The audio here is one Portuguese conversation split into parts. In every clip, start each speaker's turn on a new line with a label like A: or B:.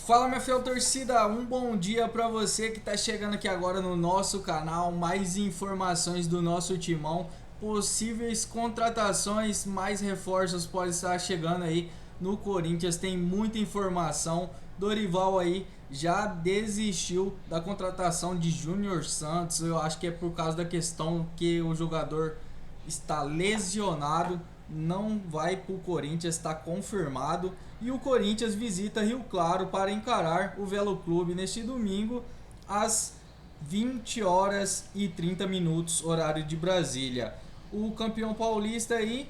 A: Fala, minha fiel torcida, um bom dia pra você que tá chegando aqui agora no nosso canal. Mais informações do nosso timão, possíveis contratações, mais reforços podem estar chegando aí no Corinthians. Tem muita informação. Dorival aí já desistiu da contratação de Júnior Santos. Eu acho que é por causa da questão que o jogador está lesionado, não vai para o Corinthians, está confirmado. E o Corinthians visita Rio Claro para encarar o Velo Clube neste domingo às 20 horas e 30 minutos, horário de Brasília. O campeão paulista aí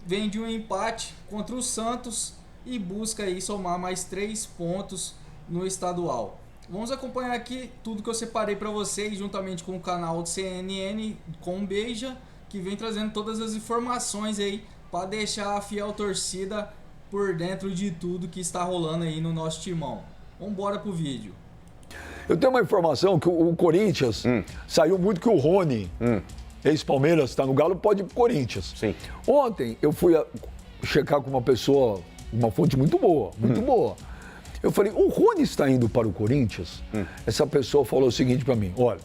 A: vem de um empate contra o Santos e busca aí somar mais 3 pontos no estadual. Vamos acompanhar aqui tudo que eu separei para vocês, juntamente com o canal do CNN com o Beija, que vem trazendo todas as informações aí para deixar a fiel torcida por dentro de tudo que está rolando aí no nosso timão. Vamos embora pro vídeo.
B: Eu tenho uma informação que o Corinthians saiu muito que o Rony, ex-Palmeiras, está no Galo, pode ir pro Corinthians.
C: Sim.
B: Ontem eu fui checar com uma pessoa, uma fonte muito boa, muito boa. Eu falei, o Rony está indo para o Corinthians? Essa pessoa falou o seguinte para mim, olha,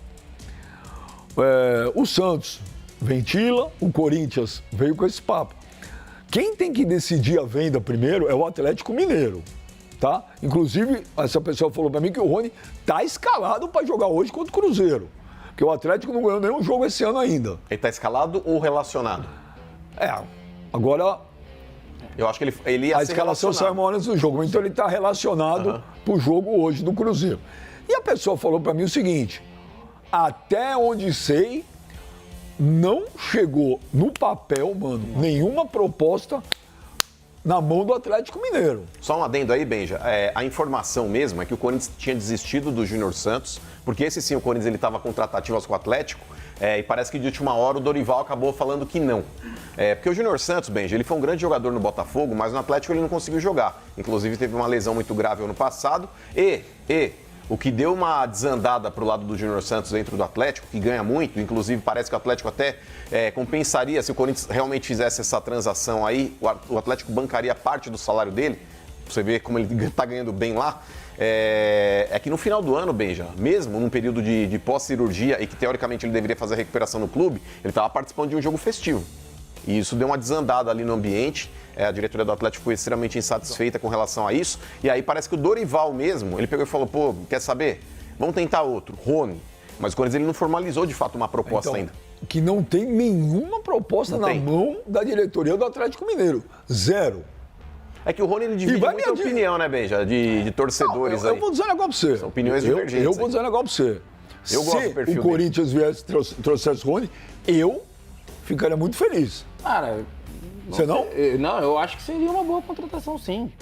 B: o Santos ventila, o Corinthians veio com esse papo. Quem tem que decidir a venda primeiro é o Atlético Mineiro, tá? Inclusive, essa pessoa falou para mim que o Rony tá escalado para jogar hoje contra o Cruzeiro, porque o Atlético não ganhou nenhum jogo esse ano ainda.
C: Ele tá escalado ou relacionado?
B: Agora
C: eu acho que ele ia
B: a
C: ser
B: escalação saiu
C: relacionado.
B: antes do jogo, então ele tá relacionado pro jogo hoje do Cruzeiro. E a pessoa falou para mim o seguinte, até onde sei, não chegou no papel, mano, nenhuma proposta na mão do Atlético Mineiro.
C: Só um adendo aí, Benja. A informação mesmo é que o Corinthians tinha desistido do Júnior Santos, porque esse sim, o Corinthians ele estava com tratativas com o Atlético, e parece que de última hora o Dorival acabou falando que não. Porque o Júnior Santos, Benja, ele foi um grande jogador no Botafogo, mas no Atlético ele não conseguiu jogar. Inclusive teve uma lesão muito grave ano passado o que deu uma desandada para o lado do Júnior Santos dentro do Atlético, que ganha muito, inclusive parece que o Atlético até compensaria, se o Corinthians realmente fizesse essa transação aí, o Atlético bancaria parte do salário dele, pra você ver como ele está ganhando bem lá. É que no final do ano, Benja, mesmo num período de pós-cirurgia e que teoricamente ele deveria fazer a recuperação no clube, ele estava participando de um jogo festivo. E isso deu uma desandada ali no ambiente. A diretoria do Atlético foi extremamente insatisfeita com relação a isso. E aí parece que o Dorival mesmo, ele pegou e falou, pô, quer saber? Vamos tentar outro, Rony. Mas o Corinthians ele não formalizou de fato uma proposta ainda.
B: Que não tem nenhuma proposta na mão da diretoria do Atlético Mineiro. Zero.
C: É que o Rony ele divide muita opinião, né, Benja? De torcedores aí.
B: Eu vou dizer um negócio pra você.
C: São opiniões divergentes.
B: Eu vou dizer um negócio pra você.
C: Eu gosto do perfil
B: Se o Corinthians viesse trouxesse o Rony, eu ficaria muito feliz.
D: Cara,
B: você não?
D: Não, eu acho que seria uma boa contratação, sim.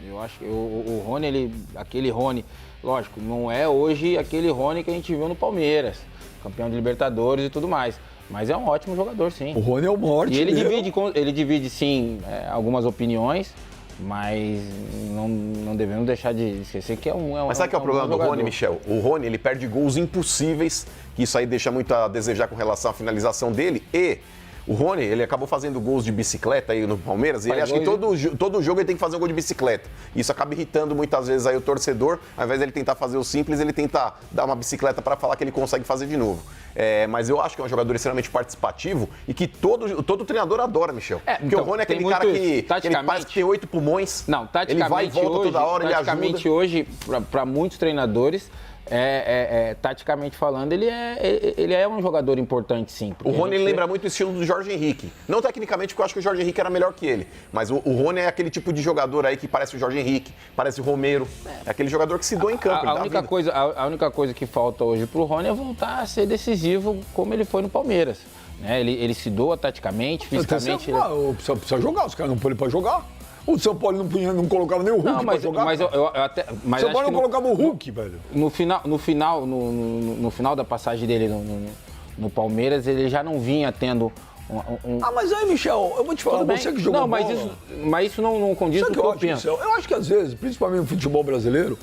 D: Eu acho que o Rony, aquele Rony, lógico, não é hoje aquele Rony que a gente viu no Palmeiras, campeão de Libertadores e tudo mais. Mas é um ótimo jogador, sim.
B: O Rony é o maior
D: E ele divide sim, algumas opiniões, mas não devemos deixar de esquecer que é um
C: Mas sabe que é o problema do Rony, Michel? O Rony, ele perde gols impossíveis, que isso aí deixa muito a desejar com relação à finalização dele. E o Rony, ele acabou fazendo gols de bicicleta aí no Palmeiras, e ele acha que todo jogo ele tem que fazer um gol de bicicleta. Isso acaba irritando muitas vezes aí o torcedor, ao invés de ele tentar fazer o simples, ele tenta dar uma bicicleta para falar que ele consegue fazer de novo. Mas eu acho que é um jogador extremamente participativo e que todo treinador adora, Michel. Porque
D: então,
C: o Rony é aquele cara que ele parece que tem 8 pulmões,
D: não,
C: ele vai e volta toda hora, ele ajuda.
D: Taticamente hoje, para muitos treinadores, taticamente falando, ele é um jogador importante, sim.
C: O Rony lembra muito o estilo do Jorge Henrique. Não tecnicamente, porque eu acho que o Jorge Henrique era melhor que ele. Mas o Rony é aquele tipo de jogador aí que parece o Jorge Henrique, parece o Romero. É aquele jogador que se doa em campo.
D: A única coisa que falta hoje pro Rony é voltar a ser decisivo como ele foi no Palmeiras. Né? Ele se doa taticamente, fisicamente.
B: Precisa jogar, os caras não põem ele pra jogar. O São Paulo não colocava nem o Hulk pra jogar.
D: Mas
B: o São Paulo não colocava o Hulk, velho.
D: No final da passagem dele no Palmeiras, ele já não vinha tendo
B: mas aí, Michel, eu vou te falar, você que jogou bola.
D: Mas isso não condiz com o que eu penso.
B: Michel, eu acho que às vezes, principalmente no futebol brasileiro,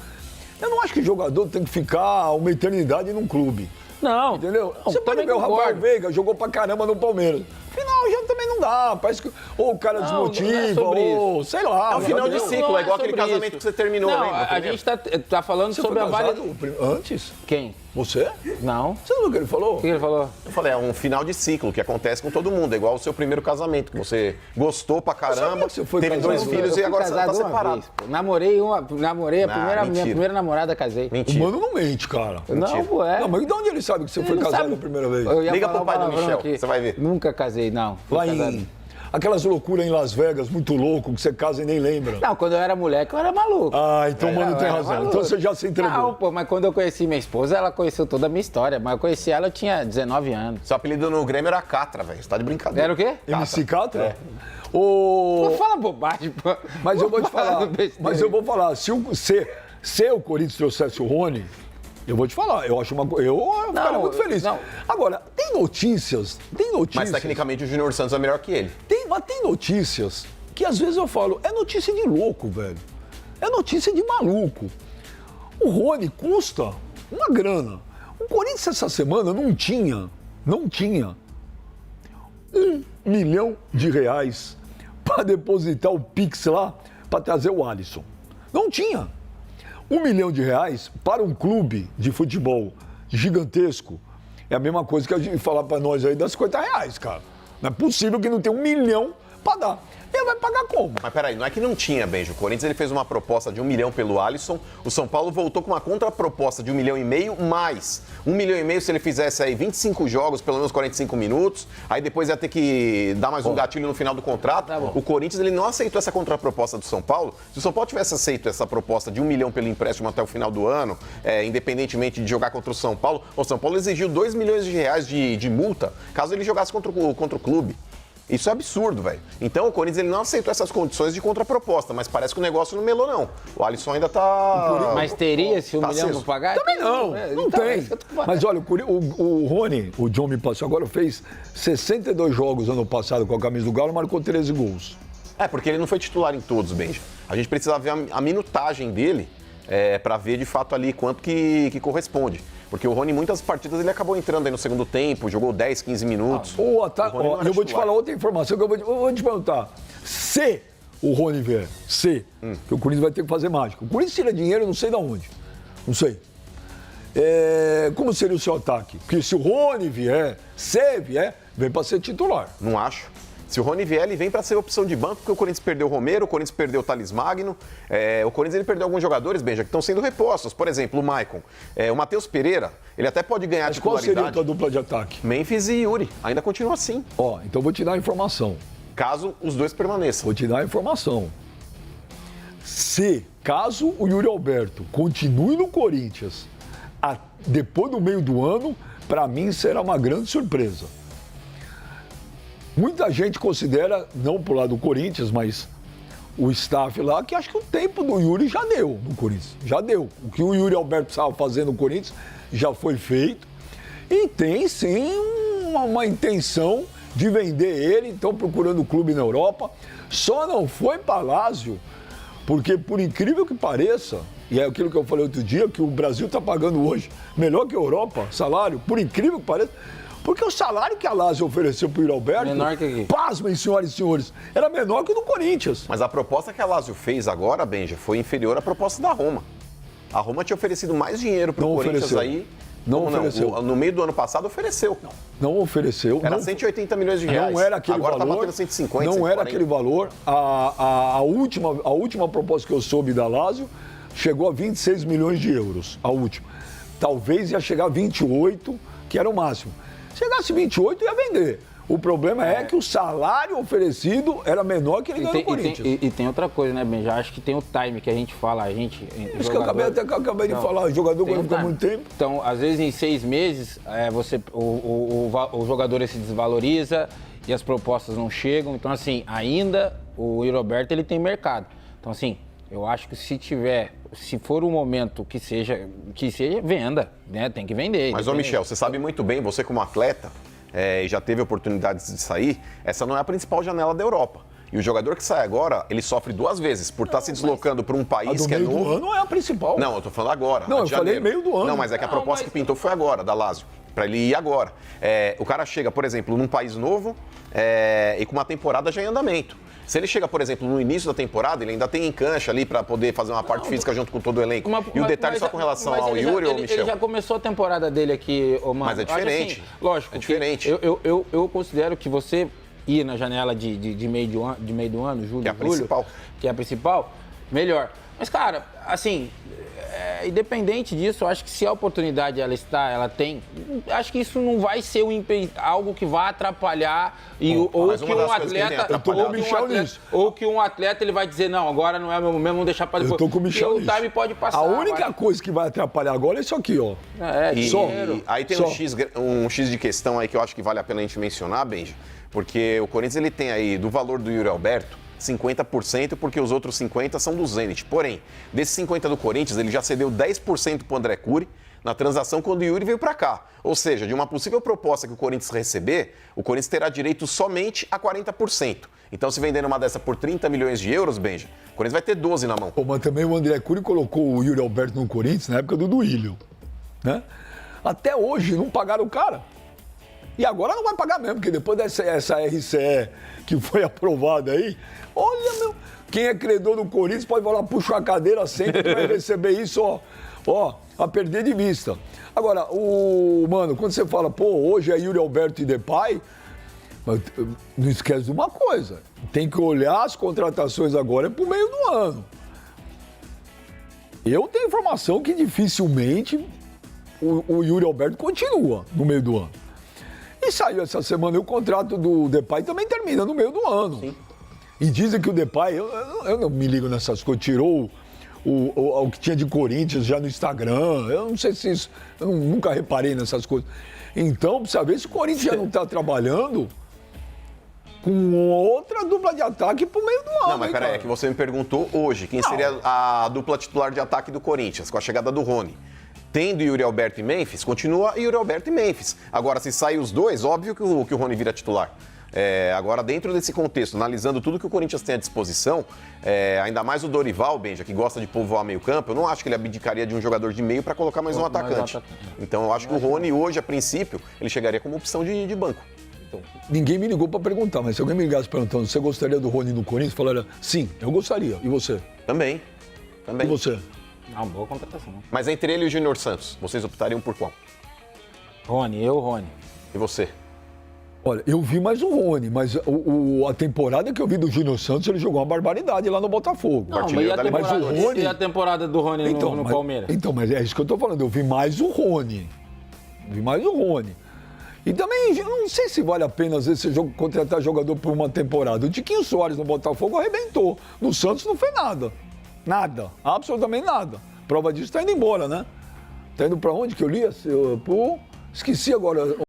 B: eu não acho que jogador tem que ficar uma eternidade num clube.
D: Não.
B: Entendeu?
D: Não,
B: você pode ver o Rafael Veiga, jogou pra caramba no Palmeiras. Final, já também não dá. Parece que ou o cara desmotiva, ou sei lá.
C: É um final de ciclo, é igual aquele casamento que você terminou,
D: não,
C: lembra?
D: A gente tá falando
B: Você
D: sobre
B: foi
D: a
B: casado
D: validade.
B: antes?
D: Quem?
B: Você?
D: Não.
B: Você não viu o que ele falou?
D: O que ele falou?
C: Eu falei, é um final de ciclo que acontece com todo mundo. É igual o seu primeiro casamento, que você gostou pra caramba,
B: que você foi
C: teve
B: casado?
C: 2 filhos e agora você tá separado.
D: Namorei minha
C: mentira.
D: primeira namorada, casei.
B: O
C: Mentira.
B: mano não mente, cara.
D: Não, pô, é.
B: Não, mas de onde ele sabe que você foi
D: Ele
B: casado
D: sabe.
B: a primeira vez?
D: Eu ia
C: Liga
D: falar
C: pro pai do
D: palavrão
C: Michel,
D: aqui.
C: você vai ver.
D: Nunca casei, não. Fui
B: Lá
D: casado.
B: em aquelas loucuras em Las Vegas, muito louco, que você casa e nem lembra.
D: Não, quando eu era moleque, eu era maluco.
B: Ah, então o mano tem
D: Eu era
B: razão.
D: maluco.
B: Então você já se entregou.
D: Não, pô, mas quando eu conheci minha esposa, ela conheceu toda a minha história. Mas eu conheci ela, eu tinha 19 anos.
C: Seu apelido no Grêmio era Catra, velho. Você tá de brincadeira.
D: Era o quê?
B: MC Catra?
C: É.
D: Não fala bobagem, pô.
B: Mas eu vou te falar.
D: Falando besteira.
B: Mas eu vou falar. Se o Corinthians trouxesse o Rony, eu vou te falar. Eu acho eu ficaria muito feliz.
D: não.
B: Agora, tem notícias.
C: Mas tecnicamente o Júnior Santos é melhor que ele.
B: Mas tem notícias que às vezes eu falo, é notícia de louco, velho. É notícia de maluco. O Rony custa uma grana. O Corinthians essa semana não tinha R$1 milhão para depositar o Pix lá para trazer o Alisson. Não tinha. R$1 milhão para um clube de futebol gigantesco é a mesma coisa que a gente falar para nós aí das R$50, cara. Não é possível que não tenha R$1 milhão para dar. Ele vai pagar como?
C: Mas peraí, não é que não tinha, Benjo. O Corinthians ele fez uma proposta de R$1 milhão pelo Alisson. O São Paulo voltou com uma contraproposta de R$1,5 milhão, mais R$1,5 milhão se ele fizesse aí 25 jogos, pelo menos 45 minutos. Aí depois ia ter que dar mais um gatilho no final do contrato.
D: Tá bom.
C: O Corinthians ele não aceitou essa contraproposta do São Paulo. Se o São Paulo tivesse aceito essa proposta de R$1 milhão pelo empréstimo até o final do ano, independentemente de jogar contra o São Paulo exigiu R$2 milhões de multa caso ele jogasse contra o clube. Isso é absurdo, velho. Então o Corinthians ele não aceitou essas condições de contraproposta, mas parece que o negócio não melou, não. O Alisson ainda tá.
D: Mas teria esse R$1 milhão
C: aceso.
D: pra pagar?
B: Também não, não
D: então,
B: tem.
D: é isso que eu tô falando.
B: Mas olha, o Rony, o John me passou agora, fez 62 jogos ano passado com a camisa do Galo, marcou 13 gols.
C: É, porque ele não foi titular em todos, Benja. A gente precisa ver a minutagem dele para ver de fato ali quanto que corresponde. Porque o Rony, em muitas partidas, ele acabou entrando aí no segundo tempo, jogou 10, 15 minutos.
B: Eu vou te falar outra informação que eu vou te perguntar. Se o Rony vier, que o Corinthians vai ter que fazer mágica. O Corinthians tira dinheiro não sei de onde. Não sei. Como seria o seu ataque? Porque se o Rony vier, vem para ser titular.
C: Não acho. Se o Rony vier, ele vem para ser opção de banco, porque o Corinthians perdeu o Romero, o Corinthians perdeu o Thales Magno, o Corinthians ele perdeu alguns jogadores, Benja, que estão sendo repostos. Por exemplo, o Maicon. O Matheus Pereira, ele até pode ganhar
B: Mas qual
C: titularidade.
B: seria a tua dupla de ataque?
C: Memphis e Yuri. Ainda continua assim,
B: Então eu vou te dar a informação.
C: caso os dois permaneçam.
B: Vou te dar a informação. Caso o Yuri Alberto continue no Corinthians depois do meio do ano, para mim será uma grande surpresa. Muita gente considera, não pro lado do Corinthians, mas o staff lá, que acho que o tempo do Yuri já deu no Corinthians. Já deu. O que o Yuri Alberto precisava fazer no Corinthians já foi feito. E tem sim uma intenção de vender ele, então procurando o clube na Europa. Só não foi para Lazio, porque por incrível que pareça, e é aquilo que eu falei outro dia, que o Brasil está pagando hoje melhor que a Europa, salário, por incrível que pareça. Porque o salário que a Lazio ofereceu para o Yuri Alberto,
D: menor que aqui.
B: Pasmem, senhoras e senhores, era menor que o do Corinthians.
C: Mas a proposta que a Lazio fez agora, Benja, foi inferior à proposta da Roma. A Roma tinha oferecido mais dinheiro para o Corinthians
B: ofereceu.
C: aí.
B: Não ofereceu.
C: No meio do ano passado ofereceu.
B: Não ofereceu.
C: Era
B: não,
C: 180 milhões de reais.
B: Não era aquele
C: agora
B: valor.
C: Agora tá batendo 150,
B: Não
C: 140.
B: era aquele valor. A última proposta que eu soube da Lazio chegou a 26 milhões de euros. A última. Talvez ia chegar a 28, que era o máximo. Chegasse 28, ia vender. O problema é que o salário oferecido era menor que ele ganhou no Corinthians.
D: E tem outra coisa, né, Ben? Já acho que tem o time que a gente fala,
B: Isso que eu acabei de falar, o jogador quando fica muito tempo.
D: Então, às vezes em 6 meses, o jogador se desvaloriza e as propostas não chegam. Então, assim, ainda o Yuri Alberto ele tem mercado. Então, assim, eu acho que se for um momento que seja venda, né? Tem que vender.
C: Mas, ô Michel, você sabe muito bem, você como atleta, e já teve oportunidades de sair, essa não é a principal janela da Europa. E o jogador que sai agora, ele sofre 2 vezes por estar se deslocando para um país que é novo.
B: Meio do ano é a principal.
C: Não, eu tô falando agora.
B: Não,
C: a
B: eu
C: de
B: falei
C: janeiro.
B: meio do ano.
C: Não, mas é que a proposta que pintou foi agora, da Lazio. para ele ir agora. O cara chega, por exemplo, num país novo e com uma temporada já em andamento. Se ele chega, por exemplo, no início da temporada, ele ainda tem encancha ali para poder fazer uma parte física junto com todo o elenco. E o detalhe só com relação ao Yuri ou Michel?
D: Ele já começou a temporada dele aqui, Mano.
C: Mas é diferente.
D: Assim, lógico.
C: É diferente.
D: Eu considero que você ir na janela de meio do ano, julho,
C: Que é a principal.
D: Que é a principal, melhor. Mas, cara, assim, independente disso, eu acho que se a oportunidade ela tem, acho que isso não vai ser algo que vá atrapalhar ou que um atleta ele vai dizer, não, agora não é o meu momento, vamos deixar para depois.
B: Eu tô com o Michel
D: o time pode passar.
B: A única coisa que vai atrapalhar agora é isso aqui, ó.
C: Aí tem um X de questão aí que eu acho que vale a pena a gente mencionar, Benji, porque o Corinthians ele tem aí, do valor do Yuri Alberto, 50%, porque os outros 50% são do Zenit. Porém, desses 50% do Corinthians, ele já cedeu 10% para o André Cury na transação quando o Yuri veio para cá. Ou seja, de uma possível proposta que o Corinthians receber, o Corinthians terá direito somente a 40%. Então, se vendendo uma dessa por 30 milhões de euros, Benja, o Corinthians vai ter 12 na mão.
B: Pô, mas também o André Cury colocou o Yuri Alberto no Corinthians na época do Duílio, né? Até hoje não pagaram o cara. E agora não vai pagar mesmo, porque depois dessa RCE que foi aprovada aí, olha, meu, quem é credor do Corinthians pode falar, puxa a cadeira sempre que vai receber isso, ó, a perder de vista. Agora, mano, quando você fala, pô, hoje é Yuri Alberto e Depay, não esquece de uma coisa, tem que olhar as contratações agora pro meio do ano. Eu tenho informação que dificilmente o Yuri Alberto continua no meio do ano. E saiu essa semana e o contrato do Depay também termina no meio do ano. Sim. E dizem que o Depay, eu não me ligo nessas coisas, tirou o que tinha de Corinthians já no Instagram. Eu não sei se isso, eu nunca reparei nessas coisas. Então, precisa ver se o Corinthians já não está trabalhando com outra dupla de ataque pro meio do ano.
C: Não, mas peraí, é que você me perguntou hoje quem seria a dupla titular de ataque do Corinthians, com a chegada do Rony. Tendo Yuri Alberto e Memphis, continua Yuri Alberto e Memphis. Agora, se saem os dois, óbvio que o Rony vira titular. Agora, dentro desse contexto, analisando tudo que o Corinthians tem à disposição, ainda mais o Dorival, Benja, que gosta de povoar meio campo, eu não acho que ele abdicaria de um jogador de meio para colocar mais um atacante. Então, eu acho que o Rony, hoje, a princípio, ele chegaria como opção de banco.
B: Então, ninguém me ligou para perguntar, mas se alguém me ligasse perguntando, você gostaria do Rony no Corinthians? Eu falaria, sim, eu gostaria. E você?
C: Também.
B: E você?
D: Uma boa contratação.
C: Mas entre ele e o Júnior Santos, vocês optariam por qual?
D: Rony.
C: E você?
B: Olha, eu vi mais o Rony, mas a temporada que eu vi do Júnior Santos, ele jogou uma barbaridade lá no Botafogo.
D: Não, mas a temporada do Rony no Palmeiras?
B: Então, mas é isso que eu tô falando, eu vi mais o Rony. E também, eu não sei se vale a pena, às vezes, você contratar jogador por uma temporada. O Tiquinho Soares no Botafogo arrebentou. No Santos não fez nada. Nada. Absolutamente nada. Prova disso tá indo embora, né? Tá indo pra onde que eu li? Esqueci agora.